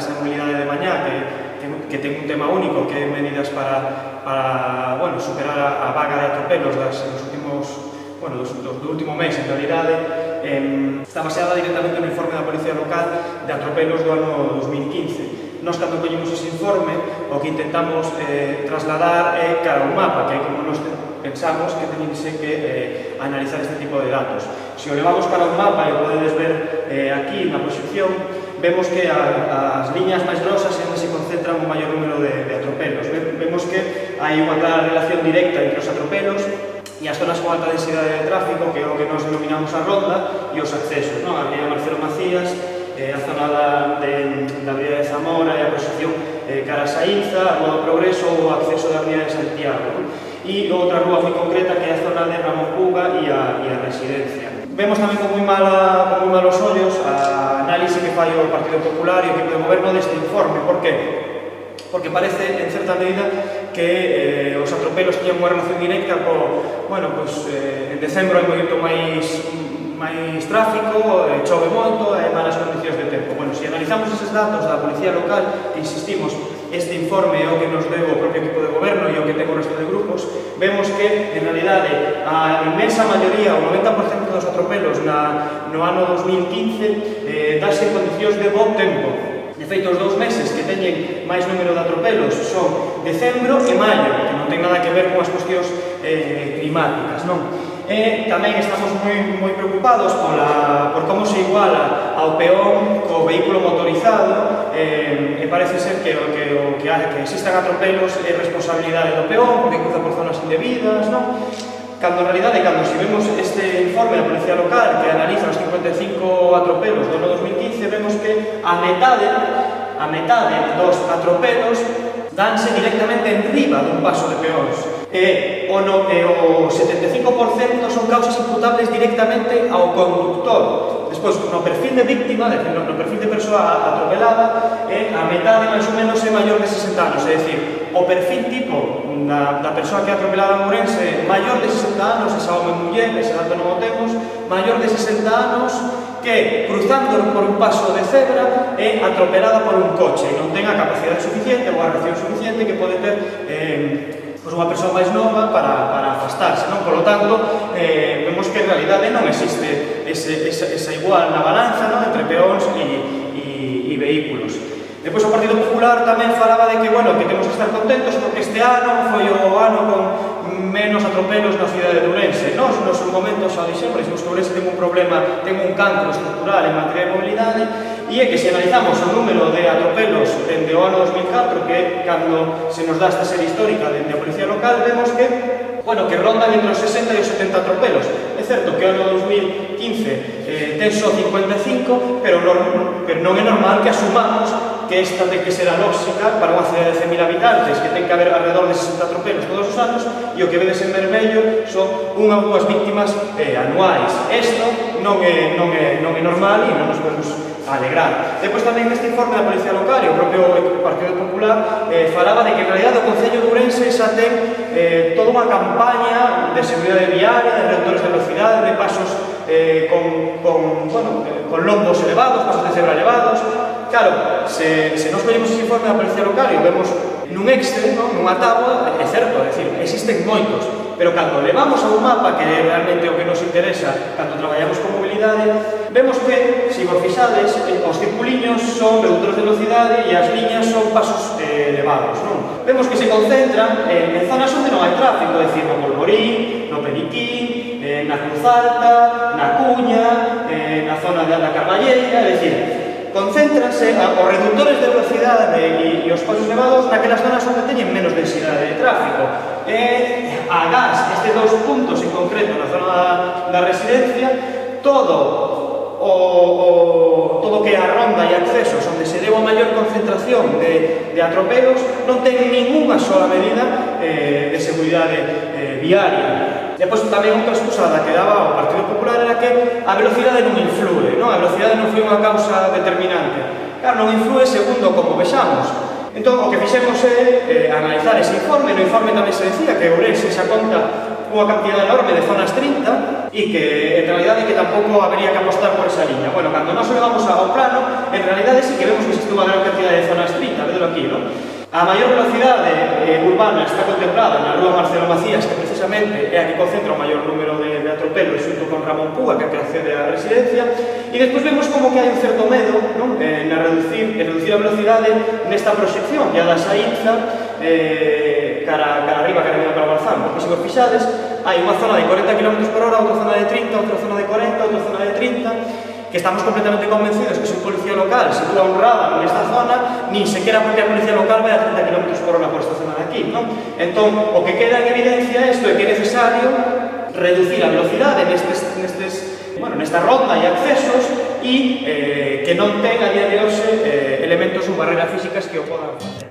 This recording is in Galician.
esa mobilidade de mañá que ten un tema único, que é medidas para superar a vaga de atropelos do último mes, en realidade, está baseada directamente no informe da Policía Local de atropelos do ano 2015. Nós, cando collemos ese informe, o que intentamos trasladar é cara un mapa, que é como nos pensamos que teñense que analizar este tipo de datos. Se o levamos para un mapa, e podedes ver aquí na proxección, vemos que as liñas máis grosas é onde se concentran o maior número de atropelos. Vemos que hai unha clara relación directa entre os atropelos e as zonas con alta densidade de tráfico, que é o que nos denominamos a ronda, e os accesos, a Avenida Marcelo Macías, a zona da Avenida de Zamora e a proxección cara a Saínza, a Rúa do Progreso ou o acceso da Avenida de Santiago. E outra rúa moi concreta que é a zona de Ramón Puga e a Residencia. Vemos tamén con moi malos ollos a análise que fai o Partido Popular e o equipo de goberno deste informe. Por que? Porque parece, en certa medida, que os atropelos teñen unha relación directa en decembro hai moito máis tráfico, chove moito, hai malas condicións de tempo. Se analizamos eses datos da Policía Local, que insistimos, este informe é o que nos deu o propio equipo de goberno e o que ten o resto de grupos, vemos que, en realidade, a inmensa maioría, o 90% dos atropelos no ano 2015, dáse condicións de bo tempo. De feito, os 2 meses que teñen máis número de atropelos son decembro e maio, que non ten nada que ver con as cuestións climáticas, non? Tamén estamos moi preocupados por como se iguala ao peón co vehículo motorizado, e parece ser que existan atropelos é responsabilidade do peón, porque cruza por zonas indebidas, non? Cando en realidade, se vemos este informe da Policía Local que analiza os 55 atropelos do ano 2015, vemos que a metade dos atropelos danse directamente enriba dun paso de peóns. O 75% son causas imputables directamente ao conductor. Despois, no perfil de víctima, no perfil de persoa atropelada, a metade, máis ou menos, é maior de 60 anos. É dicir, o perfil tipo da persoa que é atropelada en Ourense, maior de 60 anos, esa home muller, ese dato non o temos, maior de 60 anos, que, cruzando por un paso de cebra, é atropelada por un coche e non ten a capacidade suficiente ou a reacción suficiente que pode ter unha persoa máis nova para afastarse, non? Por lo tanto, vemos que en realidade non existe esa igual na balanza, non? Entre peóns e vehículos. Depois o Partido Popular tamén falaba de que temos que estar contentos porque este ano foi o ano con menos atropelos na cidade de Ourense. Nos un momento xa dixemos que Ourense ten un problema, ten un cancro estrutural en materia de mobilidade, e é que se analizamos o número de atropelos dende o ano 2004, que é cando se nos dá esta serie histórica dende a Policía Local, vemos que rondan entre os 60 e os 70 atropelos. É certo que o ano 2015 ten só 55, pero non é normal que asumamos que esta ten que ser a lóxica para unha cidade de 100.000 habitantes, que ten que haber alrededor de 60 atropelos todos os anos, e o que vedes en vermello son unha ou dúas víctimas anuais. Isto non é normal e non nos podemos alegrar. Depois tamén neste informe da Policía Local e o propio Partido Popular falaba de que en realidad o Concello de Ourense xa ten toda unha campaña de seguridade viaria, de reductores de velocidade, de pasos con lombos elevados, pasos de cebra elevados. Claro, se nos collemos ese informe da Policía Local e o vemos nun Excel, nunha táboa, é certo, é dicir, existen moitos, pero cando levamos a un mapa, que é realmente o que nos interesa cando traballamos con mobilidade, vemos que, se vos fixades, os circuliños son reductores de velocidade e as liñas son pasos elevados, non? Vemos que se concentran en zonas onde non hai tráfico, é dicir, no Polvorín, no Periquín, na Cruz Alta, na Cuña, na zona da Carballeira, é dicir, concéntranse os reductores de velocidade e os pasos elevados naquelas zonas onde teñen menos densidade de tráfico. A gas, estes 2 puntos en concreto na zona da Residencia, todo que é a ronda e accesos onde se deu a maior concentración de atropelos non ten ninguna sola medida de seguridade viaria. Depois tamén outra excusada que daba o Partido Popular era que a velocidade non influe, non? A velocidade non foi unha causa determinante. Claro, non influe segundo como vexamos. Entón, o que fixemos é analizar ese informe. No informe tamén se decía que Ourense xa conta unha cantidad enorme de zonas 30 e que en realidade que tampouco habería que apostar por esa liña. Bueno, cando nos levamos ao plano, en realidade sí que que vemos que existe unha gran cantidad de zonas 30, vedelo aquí, non? A maior velocidade urbana está contemplada na rúa Marcelo Macías, que precisamente é a que concentra o maior número de atropelos xunto con Ramón Púa, que accede á residencia, e despois vemos como que hai un certo medo, non? Na reducir a velocidade nesta proxección, que a da Saínza, cara arriba, cara arriba, cara Barzán, porque se vos fixades, hai unha zona de 40 km/h, outra zona de 30, outra zona de 40, outra zona de 30, que estamos completamente convencidos que se un policía local sitúa un radar nesta zona, nin sequera porque a policía local vai a 30 km/h por esta zona de aquí, non? Entón, o que queda en evidencia isto é que é necesario reducir a velocidade nesta ronda e accesos e que non ten a día de hoxe elementos ou barreras físicas que o podan facer.